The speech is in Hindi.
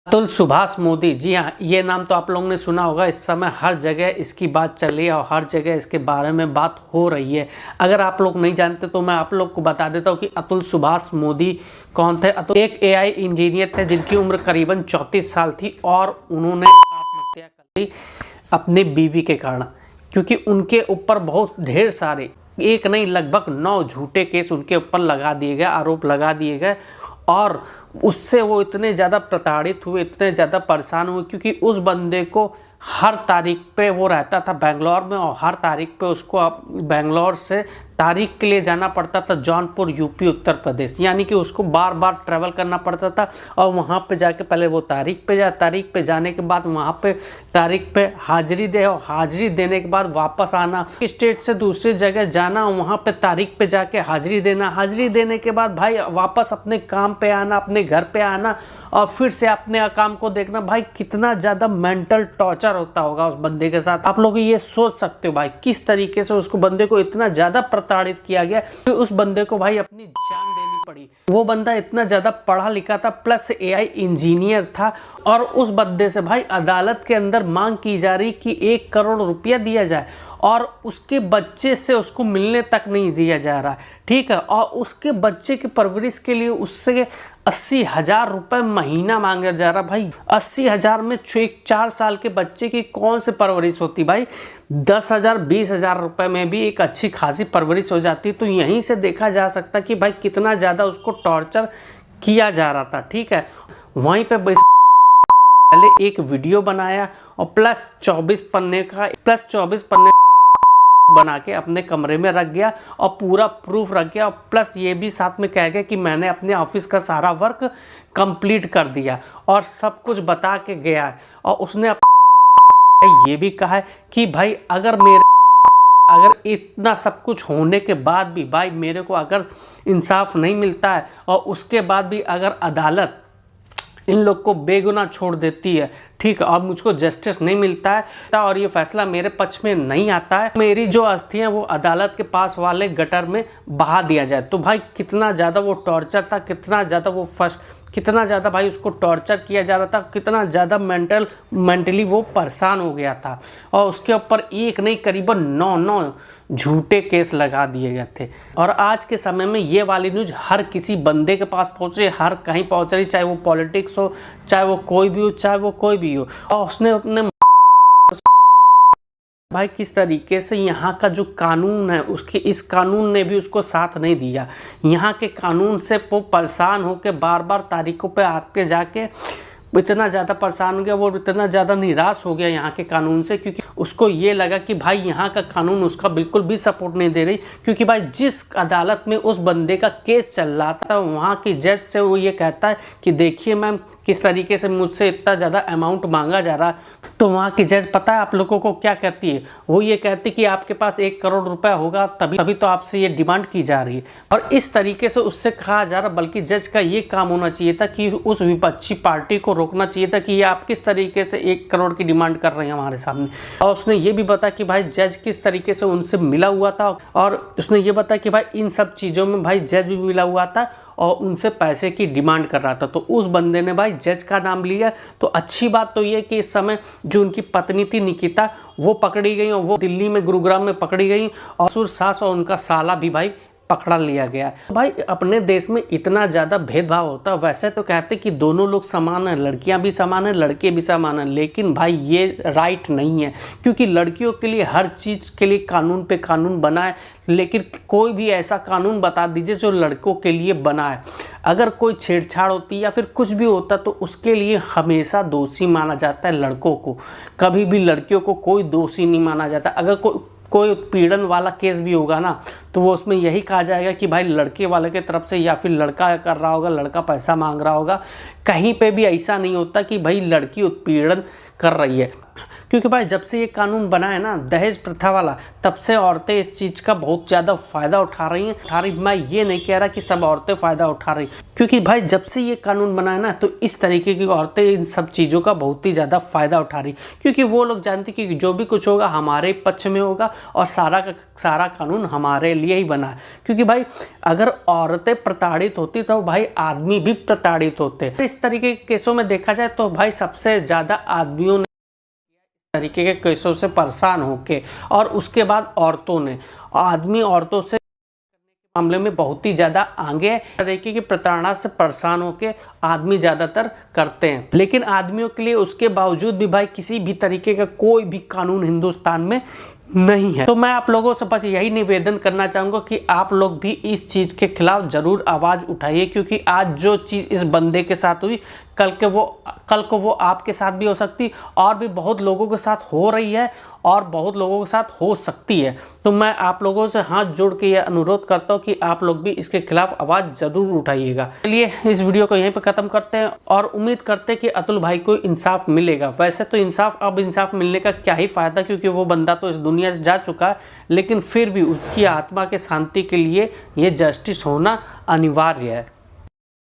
अतुल सुभाष मोदी, जी हाँ, ये नाम तो आप लोगों ने सुना होगा। इस समय हर जगह इसकी बात चल रही है और हर जगह इसके बारे में बात हो रही है। अगर आप लोग नहीं जानते तो मैं आप लोग को बता देता हूँ कि अतुल सुभाष मोदी कौन थे। अतुल एक एआई इंजीनियर थे जिनकी उम्र करीबन 34 साल थी और उन्होंने आत्महत्या कर ली अपनी बीवी के कारण, क्योंकि उनके ऊपर बहुत ढेर सारे, एक नहीं लगभग 9 झूठे केस उनके ऊपर लगा दिए गए, आरोप लगा दिए गए। और उससे वो इतने ज़्यादा प्रताड़ित हुए, इतने ज़्यादा परेशान हुए, क्योंकि उस बंदे को हर तारीख पे वो रहता था बेंगलोर में और हर तारीख पे उसको बेंगलोर से तारीख के लिए जाना पड़ता था जौनपुर यूपी उत्तर प्रदेश। यानी कि उसको बार बार ट्रैवल करना पड़ता था और वहाँ पे जाके पहले वो तारीख पे जाने के बाद वहाँ पे तारीख पे हाजिरी दे और हाजिरी देने के बाद वापस आना, स्टेट से दूसरी जगह जाना, वहाँ पे तारीख पे जाके हाजिरी देना, हाजिरी देने के बाद भाई वापस अपने काम पे आना, अपने घर पे आना और फिर से अपने काम को देखना। भाई कितना ज़्यादा मेंटल टॉर्चर होता होगा उस बंदे के साथ। आप लोग ये सोच सकते हो भाई किस तरीके से उसको बंदे को इतना ज़्यादा प्रताड़ित किया गया कि उस बंदे को भाई अपनी जान देनी पड़ी। वो बंदा इतना ज़्यादा पढ़ा लिखा था प्लस एआई इंजीनियर था और उस बंदे से भाई अदालत के अंदर मांग की जा रही कि 1 करोड़ रुपया दिया जाए और उसके बच्चे से उसको मिलने तक नहीं दिया जा रहा, ठीक है। और उसके बच्चे की परवरिश के लिए उससे 80,000 रुपये महीना मांगा जा रहा। भाई 80,000 में 4 साल के बच्चे की कौन सी परवरिश होती भाई? 10,000 20,000 रुपये में भी एक अच्छी खासी परवरिश हो जाती। तो यहीं से देखा जा सकता कि भाई कितना ज़्यादा उसको टॉर्चर किया जा रहा था, ठीक है। वहीं पे पहले एक वीडियो बनाया और प्लस 24 पन्ने बना के अपने कमरे में रख गया और पूरा प्रूफ रख गया और प्लस ये भी साथ में कह गया कि मैंने अपने ऑफिस का सारा वर्क कंप्लीट कर दिया और सब कुछ बता के गया है। और उसने ये भी कहा है कि भाई अगर इतना सब कुछ होने के बाद भी भाई मेरे को अगर इंसाफ नहीं मिलता है और उसके बाद भी अगर अदालत इन लोग को बेगुनाह छोड़ देती है, ठीक है, और मुझको जस्टिस नहीं मिलता है और ये फैसला मेरे पक्ष में नहीं आता है, मेरी जो अस्थियां वो अदालत के पास वाले गटर में बहा दिया जाए। तो भाई कितना ज़्यादा वो टॉर्चर था, कितना ज़्यादा भाई उसको टॉर्चर किया जा रहा था, कितना ज़्यादा मेंटली वो परेशान हो गया था। और उसके ऊपर एक नहीं करीबन 9 झूठे केस लगा दिए गए थे। और आज के समय में ये वाली न्यूज़ हर किसी बंदे के पास पहुँच रही है, हर कहीं पहुँच रही, चाहे वो पॉलिटिक्स हो, चाहे वो कोई भी हो। और उसने अपने भाई किस तरीके से यहाँ का जो कानून है उसके इस कानून ने भी उसको साथ नहीं दिया। यहाँ के कानून से वो परेशान होकर बार बार तारीखों पे आके जाके इतना ज़्यादा परेशान हो गया, वो इतना ज़्यादा निराश हो गया यहाँ के कानून से, क्योंकि उसको ये लगा कि भाई यहाँ का कानून उसका बिल्कुल भी सपोर्ट नहीं दे रही। क्योंकि भाई जिस अदालत में उस बंदे का केस चल रहा था वहाँ की जज से वो ये कहता है कि देखिए मैम किस तरीके से मुझसे इतना ज़्यादा अमाउंट मांगा जा रहा है। तो वहाँ की जज पता है आप लोगों को क्या कहती है? वो ये कहती कि आपके पास 1 करोड़ रुपया होगा तभी तो आपसे ये डिमांड की जा रही है। और इस तरीके से उससे कहा जा रहा, बल्कि जज का ये काम होना चाहिए था कि उस विपक्षी पार्टी को रोकना चाहिए था कि ये आप किस तरीके से 1 करोड़ की डिमांड कर रहे हैं हमारे सामने। और उसने ये भी बताया कि भाई जज किस तरीके से उनसे मिला हुआ था और उसने ये बताया कि भाई इन सब चीज़ों में भाई जज भी मिला हुआ था और उनसे पैसे की डिमांड कर रहा था। तो उस बंदे ने भाई जज का नाम लिया। तो अच्छी बात तो ये कि इस समय जो उनकी पत्नी थी निकिता वो पकड़ी गई और वो दिल्ली में गुरुग्राम में पकड़ी गई और ससुर सास और उनका साला भी भाई पकड़ा लिया गया। भाई अपने देश में इतना ज़्यादा भेदभाव होता है। वैसे तो कहते कि दोनों लोग समान हैं, लड़कियां भी समान हैं, लड़के भी समान हैं, लेकिन भाई ये राइट नहीं है, क्योंकि लड़कियों के लिए हर चीज़ के लिए कानून पे कानून बना है, लेकिन कोई भी ऐसा कानून बता दीजिए जो लड़कों के लिए बना है। अगर कोई छेड़छाड़ होती या फिर कुछ भी होता तो उसके लिए हमेशा दोषी माना जाता है लड़कों को, कभी भी लड़कियों को कोई दोषी नहीं माना जाता। अगर कोई उत्पीड़न वाला केस भी होगा ना तो वो उसमें यही कहा जाएगा कि भाई लड़के वाले के तरफ से या फिर लड़का कर रहा होगा, लड़का पैसा मांग रहा होगा। कहीं पे भी ऐसा नहीं होता कि भाई लड़की उत्पीड़न कर रही है, क्योंकि भाई जब से ये कानून बना है ना दहेज प्रथा वाला, तब से औरतें इस चीज़ का बहुत ज़्यादा फ़ायदा उठा रही हैं। मैं ये नहीं कह रहा कि सब औरतें फ़ायदा उठा रही, क्योंकि भाई जब से ये कानून बना है ना तो इस तरीके की औरतें इन सब चीज़ों का बहुत ही ज़्यादा फ़ायदा उठा रही, क्योंकि वो लोग जानती कि जो भी कुछ होगा हमारे पक्ष में होगा और सारा का सारा कानून हमारे लिए ही बना है। क्योंकि भाई अगर औरतें प्रताड़ित होती तो भाई आदमी भी प्रताड़ित होते। इस तरीके के केसों में देखा जाए तो भाई सबसे ज़्यादा आदमियों ने तरीके के केसों से परेशान होके, और उसके बाद औरतों ने, आदमी औरतों से मामले में बहुत ही ज़्यादा आगे है। तरीके की प्रताड़ना से परेशान होके आदमी ज़्यादातर करते हैं, लेकिन आदमियों के लिए उसके बावजूद भी भाई किसी भी तरीके का कोई भी कानून हिंदुस्तान में नहीं है। तो मैं आप लोगों से बस यही निवेदन करना चाहूँगा कि आप लोग भी इस चीज़ के खिलाफ ज़रूर आवाज़ उठाइए, क्योंकि आज जो चीज़ इस बंदे के साथ हुई कल को वो आपके साथ भी हो सकती, और भी बहुत लोगों के साथ हो रही है और बहुत लोगों के साथ हो सकती है। तो मैं आप लोगों से हाथ जोड़ के यह अनुरोध करता हूँ कि आप लोग भी इसके खिलाफ आवाज़ ज़रूर उठाइएगा। चलिए इस वीडियो को यहीं पर ख़त्म करते हैं और उम्मीद करते हैं कि अतुल भाई को इंसाफ मिलेगा। वैसे तो इंसाफ मिलने का क्या ही फ़ायदा, क्योंकि वो बंदा तो इस दुनिया से जा चुका है, लेकिन फिर भी उसकी आत्मा के शांति के लिए ये जस्टिस होना अनिवार्य है।